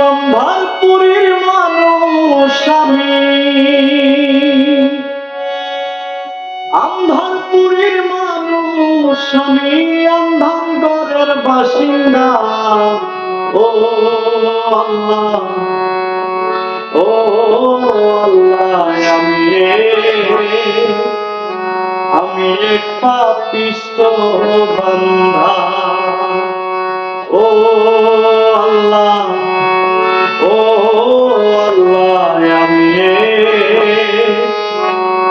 আন্ধারপুরীর মানুষ আমি, আন্ধারপুরীর মানুষ আমি, আন্ধার ঘরের বাসিন্দা। ও আল্লাহ, ও আল্লাহ, আমি এক পাপিষ্ঠ বান্দা। ও আল্লাহ, ও আল্লাহ,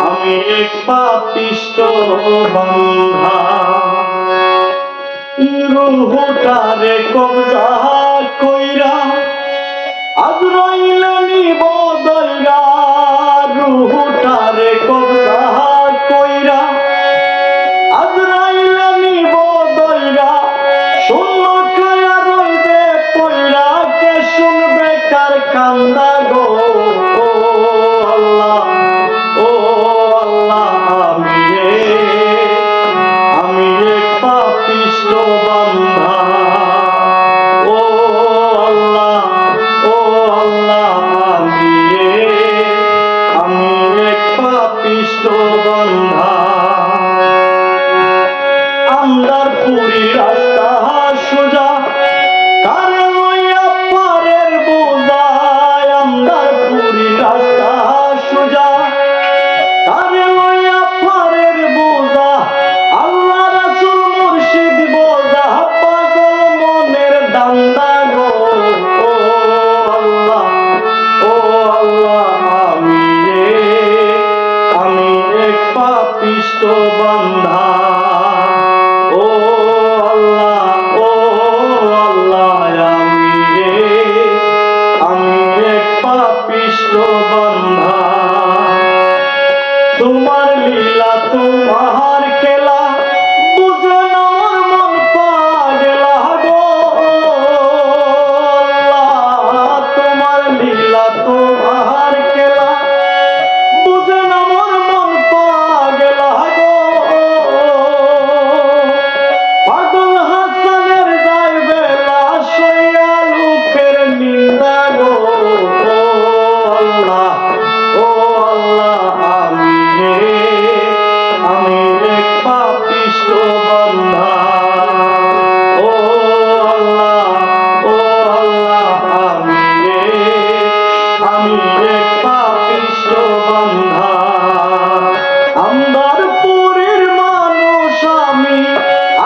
আমি এক পাপিষ্ঠ বান্দা। রূহটারে কবজা কইরা আজরাইল নিব দইরা, রূহটারে কবজা কইরা আজরাইল নিব দইরা। শূন্য খায়া রইবে পইরা, কে শুনবে কার কান্দা গো। ও আল্লাহ, ও আল্লাহ, আমি এক পাপিষ্ঠ বান্দা। ও আল্লাহ, ও আল্লাহ, আমি এক পাপিষ্ঠ বান্দা। আন্ধারপুরী রাস্তা সোজা, কারে লইয়া পারের বোঝা। আন্ধারপুরী রাস্তা সোজা, কারে লইয়া পারের বোঝা। আল্লাহ রাসূল মুর্শিদ বোঝা, পাগল মনের দান্দা গো। ও আল্লাহ, ও আল্লাহ, আমি এক পাপিষ্ঠ বান্দা। ও আল্লাহ, ও আল্লাহ, আমি এক পাপিষ্ঠ বান্দা। তোমার লীলা তোমার খেলা, বুঝে না আমার মন পাগলা গো। আল্লাহ, তোমার লীলা তোমার খেলা, বুঝে না আমার মন পাগলা গো। পাগল হাসানের যায় বেলা, সইয়া লোকের নিন্দা গো। ও আল্লাহ, ও আল্লাহ, আমি এক পাপিষ্ঠ বান্দা। ও আল্লাহ, ও আল্লাহ, আমি এক পাপিষ্ঠ বান্দা। আন্ধারপুরীর মানুষ আমি,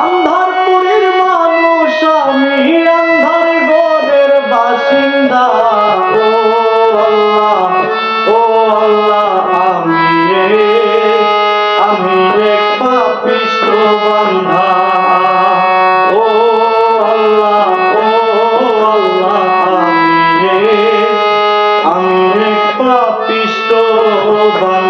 আন্ধারপুরীর মানুষ আমি, আন্ধার ঘরের বাসিন্দা। ও আল্লাহ, ও আল্লাহ, আমি এক পাপিষ্ঠ বান্দা। ও আল্লাহ, ও আল্লাহ, আমি এক পাপিষ্ঠ বান্দা।